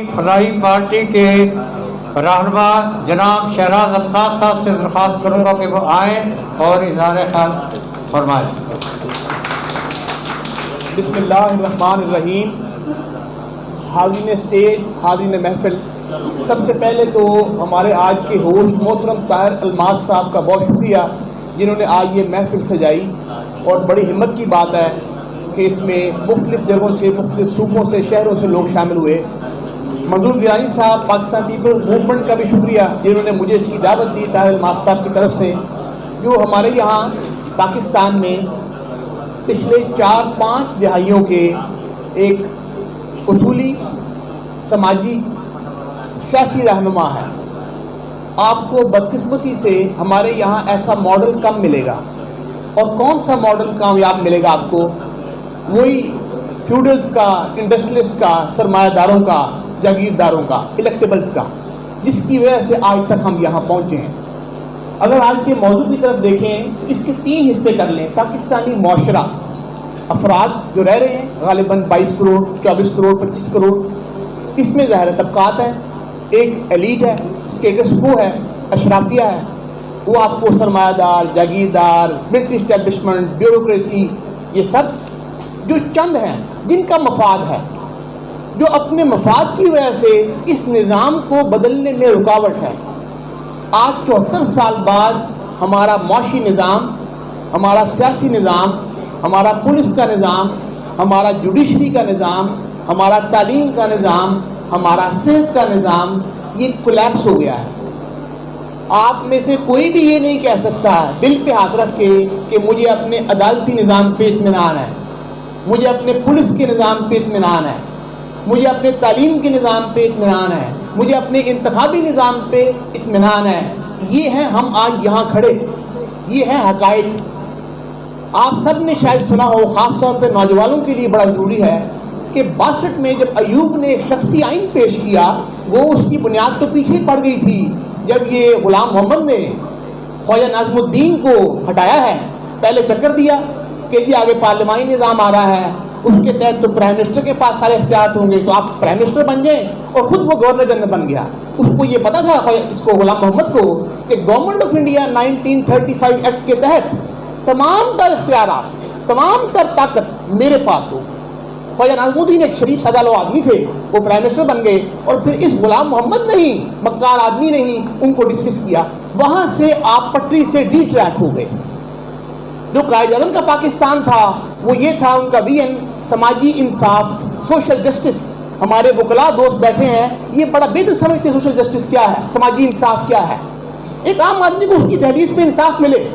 فلاحی پارٹی کے رہنما جناب شہراز الطاف صاحب سے درخواست کروں گا کہ وہ آئیں اور اظہار خیال فرمائیں۔ بسم اللہ الرحمن الرحیم۔ حاضرین اسٹیج، حاضرین محفل، سب سے پہلے تو ہمارے آج کے ہوسٹ محترم طاہر الماس صاحب کا بہت شکریہ جنہوں نے آج یہ محفل سجائی، اور بڑی ہمت کی بات ہے کہ اس میں مختلف جگہوں سے، مختلف صوبوں سے، شہروں سے لوگ شامل ہوئے۔ منظور گیلانی صاحب پاکستان پیپل موومنٹ کا بھی شکریہ جنہوں نے مجھے اس کی دعوت دی طاہر الماس صاحب کی طرف سے، جو ہمارے یہاں پاکستان میں پچھلے 4-5 دہائیوں کے ایک اصولی، سماجی، سیاسی رہنما ہے۔ آپ کو بدقسمتی سے ہمارے یہاں ایسا ماڈل کم ملے گا، اور کون سا ماڈل کامیاب ملے گا آپ کو؟ وہی فیوڈلز کا، انڈسٹریلسٹ کا، سرمایہ داروں کا، جاگیرداروں کا، الیکٹیبلز کا، جس کی وجہ سے آج تک ہم یہاں پہنچے ہیں۔ اگر آج کے موضوع کی طرف دیکھیں تو اس کے 3 حصے کر لیں۔ پاکستانی معاشرہ، افراد جو رہ رہے ہیں، غالباً 22 کروڑ، 24 کروڑ، 25 کروڑ، اس میں ظاہر طبقات ہیں، ایک ایلیٹ ہے، اسٹیٹس کو ہے، اشرافیہ ہے، وہ آپ کو سرمایہ دار، جاگیردار، ملٹری اسٹیبلشمنٹ، بیوروکریسی، یہ سب جو چند ہیں جن کا مفاد ہے، جو اپنے مفاد کی وجہ سے اس نظام کو بدلنے میں رکاوٹ ہے۔ آج 74 سال بعد ہمارا معاشی نظام، ہمارا سیاسی نظام، ہمارا پولیس کا نظام، ہمارا جوڈیشری کا نظام، ہمارا تعلیم کا نظام، ہمارا صحت کا نظام، یہ کولیپس ہو گیا ہے۔ آپ میں سے کوئی بھی یہ نہیں کہہ سکتا دل پہ ہاتھ رکھ کے کہ مجھے اپنے عدالتی نظام پہ اطمینان ہے، مجھے اپنے پولیس کے نظام پہ اطمینان ہے، مجھے اپنے تعلیم کے نظام پہ اطمینان ہے، مجھے اپنے انتخابی نظام پہ اطمینان ہے۔ یہ ہیں ہم آج یہاں کھڑے، یہ ہیں حقائق۔ آپ سب نے شاید سنا ہو، خاص طور پہ نوجوانوں کے لیے بڑا ضروری ہے کہ 62 میں جب ایوب نے شخصی آئین پیش کیا، وہ اس کی بنیاد تو پیچھے پڑ گئی تھی جب یہ غلام محمد نے خواجہ ناظم الدین کو ہٹایا ہے۔ پہلے چکر دیا کہ جی آگے پارلیمانی نظام آ رہا ہے، اس کے تحت تو پرائم منسٹر کے پاس سارے اختیارات ہوں گے، تو آپ پرائم منسٹر بن جائیں، اور خود وہ گورنر جنرل بن گیا۔ اس کو یہ پتا تھا، اس کو غلام محمد کو، کہ گورنمنٹ آف انڈیا 1935 ایکٹ کے تحت تمام تر اختیارات، تمام تر طاقت میرے پاس ہو۔ خواجہ ناظم الدین ایک شریف سادہ لو آدمی تھے، وہ پرائم منسٹر بن گئے، اور پھر اس غلام محمد نے ہی، مکار آدمی نے ہی ان کو ڈسمس کیا۔ وہاں سے آپ پٹری سے ڈی ٹریک ہو گئے۔ جو قائد اعظم کا پاکستان تھا وہ یہ تھا، ان کا ویژن سماجی انصاف، سوشل جسٹس۔ ہمارے وکلاء دوست بیٹھے ہیں، یہ بڑا بہتر سمجھتے ہیں سوشل جسٹس کیا ہے، سماجی انصاف کیا ہے۔ ایک عام آدمی کو اس کی دہلیز پہ انصاف ملے،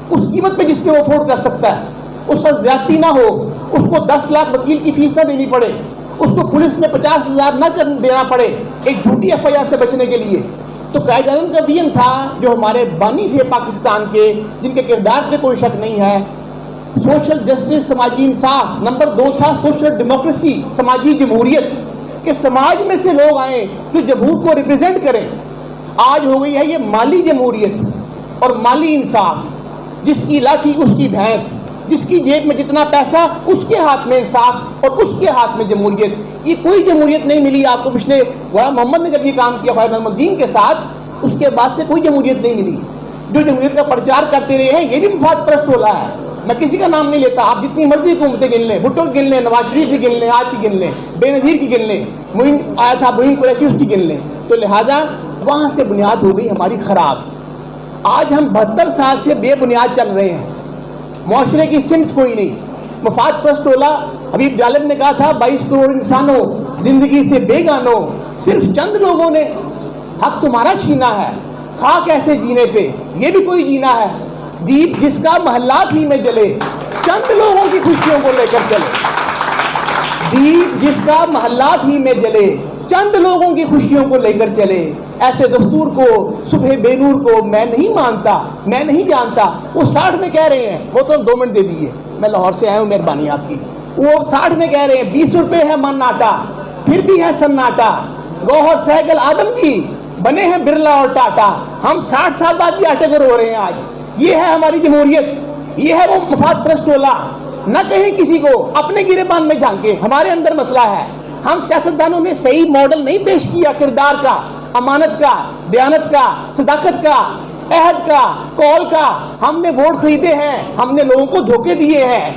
اس قیمت پہ جس پہ وہ افورڈ کر سکتا ہے، اس سے زیادتی نہ ہو، اس کو 10 لاکھ وکیل کی فیس نہ دینی پڑے، اس کو پولیس میں 50,000 نہ دینا پڑے ایک جھوٹی FIR سے بچنے کے لیے۔ تو قائد اعظم کا ویژن تھا، جو ہمارے بانی تھے پاکستان کے، جن کے کردار پہ کوئی شک نہیں ہے، سوشل جسٹس، سماجی انصاف۔ نمبر 2 تھا سوشل ڈیموکریسی، سماجی جمہوریت، کہ سماج میں سے لوگ آئیں جو جمہور کو ریپرزینٹ کریں۔ آج ہو گئی ہے یہ مالی جمہوریت اور مالی انصاف، جس کی لاٹھی اس کی بھینس، جس کی جیب میں جتنا پیسہ اس کے ہاتھ میں انصاف اور اس کے ہاتھ میں جمہوریت۔ یہ کوئی جمہوریت نہیں ملی آپ کو۔ پچھلے غلام محمد نے جب یہ کام کیا خواجہ ناظم الدین کے ساتھ، اس کے بعد سے کوئی جمہوریت نہیں ملی۔ جو جمہوریت کا پرچار کرتے رہے ہیں، یہ بھی مفاد پرست ٹولہ ہے۔ میں کسی کا نام نہیں لیتا، آپ جتنی مرضی حکومتیں گن لیں، بھٹو کی گن لیں، نواز شریف کی گن لیں، آج کی گن لیں، بے نظیر کی گن لیں، معین آیا تھا معین قریشی، اس کی گن لیں۔ تو لہٰذا وہاں سے بنیاد ہو گئی ہماری خراب۔ آج ہم 72 سال سے بے بنیاد چل رہے ہیں، معاشرے کی سمت کوئی نہیں، مفاد پرست ٹولہ۔ حبیب جالب نے کہا تھا 22 کروڑ انسانوں زندگی سے بے گانوں، صرف چند لوگوں نے حق تمہارا چھینا ہے، خاک ایسے جینے پہ یہ بھی کوئی جینا ہے، دیپ جس کا محلات ہی میں جلے، چند لوگوں کی خوشیوں کو لے کر چلے۔ دیپ جس کا محلات ہی میں جلے، چند لوگوں کی خوشیوں کو لے کر چلے۔ ایسے دستور کو، صبح بے نور کو میں نہیں مانتا، میں نہیں جانتا۔ وہ 60 میں کہہ رہے ہیں، وہ تو 2 منٹ دے دیجیے، میں لاہور سے آیا ہوں، مہربانی آپ کی۔ وہ 60 میں کہہ رہے ہیں 20 روپے ہے من آٹا، پھر بھی ہے سناٹا، گوہر سائیکل آدم کی بنے ہیں برلا اور ٹاٹا۔ ہم 60 سال بعد بھی آٹے کو رو رہے ہیں آج۔ یہ ہے ہماری جمہوریت، یہ ہے وہ مفاد پرست ٹولہ۔ نہ کہیں کسی کو، اپنے گریبان میں جھانکے، ہمارے اندر مسئلہ ہے۔ ہم سیاستدانوں نے صحیح ماڈل نہیں پیش کیا کردار کا، امانت کا، دیانت کا، صداقت کا، عہد کا، قول کا. ہم نے ووٹ خریدے ہیں، ہم نے لوگوں کو دھوکے دیے ہیں،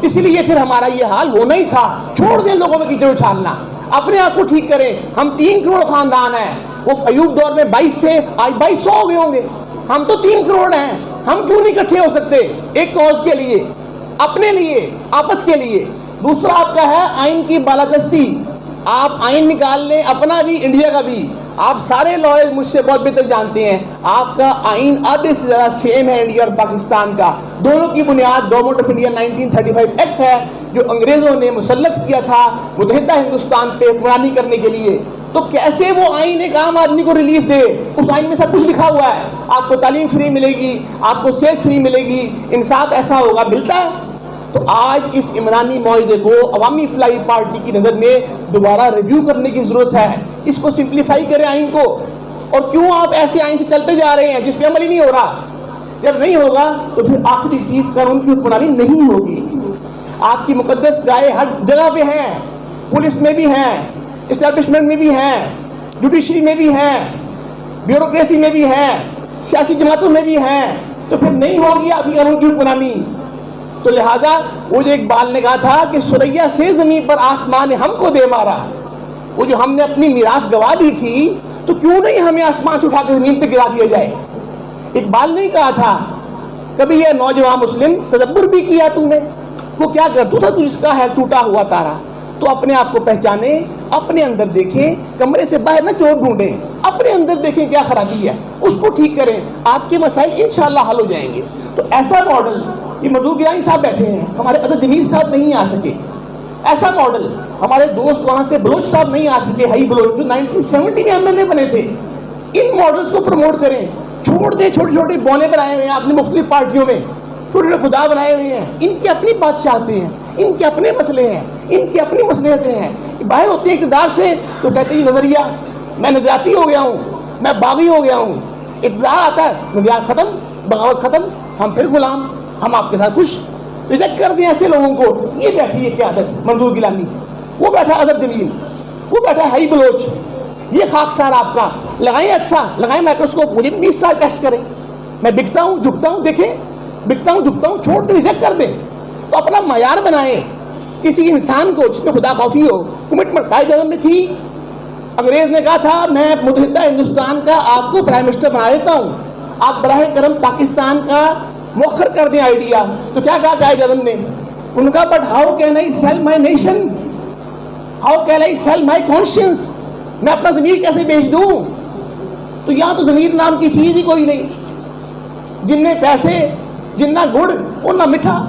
اسی لیے پھر ہمارا یہ حال ہونا ہی تھا. چھوڑ دیں لوگوں میں کیچڑ اچھالنا، اپنے آپ کو ٹھیک کریں. ہم 3 کروڑ خاندان ہیں، وہ ایوب دور میں 22 تھے، آج 2200 ہو گئے ہوں گے. ہم تو 3 کروڑ ہیں، ہم کیوں نہیں اکٹھے ہو سکتے ایک کاز کے لیے، اپنے لیے، آپس کے لیے؟ دوسرا آپ کا ہے آئین کی بالادستی. آپ آئین نکال لیں، اپنا بھی، انڈیا کا بھی. آپ سارے لائر مجھ سے بہت بہتر جانتے ہیں، آپ کا آئین آدھے سے زیادہ سیم ہے انڈیا اور پاکستان کا. دونوں کی بنیاد گورنمنٹ آف انڈیا 1935 ایکٹ ہے، جو انگریزوں نے مسلط کیا تھا متحدہ ہندوستان پہ حکمرانی کرنے کے لیے. تو کیسے وہ آئین ایک عام آدمی کو ریلیف دے؟ اس آئین میں سب کچھ لکھا ہوا ہے، آپ کو تعلیم فری ملے گی، آپ کو صحت فری ملے گی، انصاف ایسا ہوگا. ملتا ہے؟ تو آج اس عمرانی معاہدے کو عوامی فلاحی پارٹی کی نظر میں دوبارہ ریویو کرنے کی ضرورت ہے. اس کو سمپلیفائی کریں آئین کو. اور کیوں آپ ایسے آئین سے چلتے جا رہے ہیں جس پہ عمل ہی نہیں ہو رہا؟ جب نہیں ہوگا تو پھر آخری چیز قانون کی حکمرانی نہیں ہوگی. آپ کی مقدس گائے ہر جگہ پہ ہیں، پولیس میں بھی ہیں، اسٹیبلشمنٹ میں بھی ہیں، جوڈیشری میں بھی ہیں، بیوروکریسی میں بھی ہیں، سیاسی جماعتوں میں بھی ہیں. تو پھر نہیں ہوگی آپ کی قانون کی حکمرانی. تو لہذا وہ جو اقبال نے کہا تھا کہ سریا سے زمین پر آسمان نے ہم کو دے مارا، وہ جو ہم نے اپنی میراث گوا دی تھی، تو کیوں نہیں ہمیں آسمان سے اٹھا کے زمین پہ گرا دیا جائے؟ اقبال نے کہا تھا. کبھی یہ نوجوان مسلم تدبر بھی کیا تم نے؟ وہ کیا کرتا تھا جس کا ہے ٹوٹا ہوا تارا. تو اپنے آپ کو پہچانے، اپنے اندر دیکھیں، کمرے سے باہر نہ چور ڈھونڈیں، اپنے اندر دیکھیں کیا خرابی ہے، اس کو ٹھیک کریں، آپ کے مسائل انشاءاللہ حل ہو جائیں گے. تو ایسا ماڈل، یہ مزدور گیلانی صاحب بیٹھے ہیں، ہمارے عدد جمیل صاحب نہیں آ سکے. ایسا ماڈل ہمارے دوست وہاں سے بلوچ صاحب نہیں آ سکے، ہائی بلوچ جو 1970 میں MLA بنے تھے. ان ماڈلز کو پروموٹ کریں. چھوڑ دیں چھوٹے چھوٹے بونے بنائے ہوئے ہیں آپ نے مختلف پارٹیوں میں، چھوٹے چھوٹے خدا بنائے ہوئے ہیں. ان کی اپنی بادشاہتیں ہیں، ان کے اپنے مسئلے ہیں، ان کی اپنی مصلحتیں ہیں. باہر ہوتے ہیں اقتدار سے تو کہتے ہیں نظریہ، میں نظریاتی ہو گیا ہوں، میں باغی ہو گیا ہوں. اقتدار آتا ہے، نظریات ختم، بغاوت ختم، ہم پھر غلام، ہم آپ کے ساتھ خوش. ریجیکٹ کر دیں ایسے لوگوں کو. یہ بیٹھی ہے قیادت منظور گیلانی، وہ بیٹھا عدد جمیل، وہ بیٹھا ہائی بلوچ. یہ خاکسار آپ کا. لگائیں اچھا، لگائیں مائکروسکوپ، مجھے 20 سال ٹیسٹ کریں. میں بکتا ہوں جھکتا ہوں، دیکھیں بکتا ہوں جھکتا ہوں، چھوڑ دیں، ریجیکٹ کر دیں. تو اپنا معیار بنائیں کسی انسان کو جس میں خدا خوفی ہو. کمٹمنٹ قائد اعظم میں تھی. انگریز نے کہا تھا میں متحدہ ہندوستان کا آپ کو پرائم منسٹر بنا دیتا ہوں، آپ براہ کرم پاکستان کا مؤخر کر دیں آئیڈیا. تو کیا کہا قائد اعظم نے؟ ان کا but how can I sell my nation, how can I sell my conscience, میں اپنا ضمیر کیسے بیچ دوں؟ تو یہاں تو ضمیر نام کی چیز ہی کوئی نہیں. جن میں پیسے، جن نہ گڑ اور نہ میٹھا.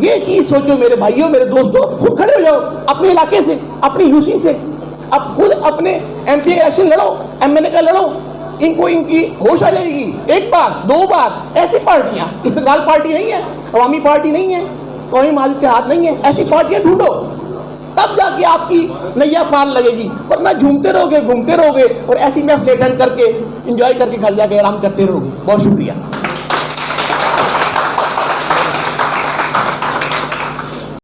یہ چیز سوچو میرے بھائیوں، میرے دوستوں. خود کھڑے ہو جاؤ اپنے علاقے سے، اپنی یوسی سے. اب خود اپنے MP کا الیکشن لڑو، MLA کا لڑو. ان کو ان کی ہوش آ جائے گی. ایک بار، 2 بار. ایسی پارٹیاں، استقلال پارٹی نہیں ہے، عوامی پارٹی نہیں ہے، قومی مال اتحاد نہیں ہے، ایسی پارٹیاں ڈھونڈو، تب جا کے آپ کی نیا پار لگے گی. ورنہ جھومتے رہو گے، گھومتے رہو گے، اور ایسی محفلیں اٹینڈ کر کے انجوائے کر کے گھر جا کے آرام کرتے رہو گے. بہت شکریہ.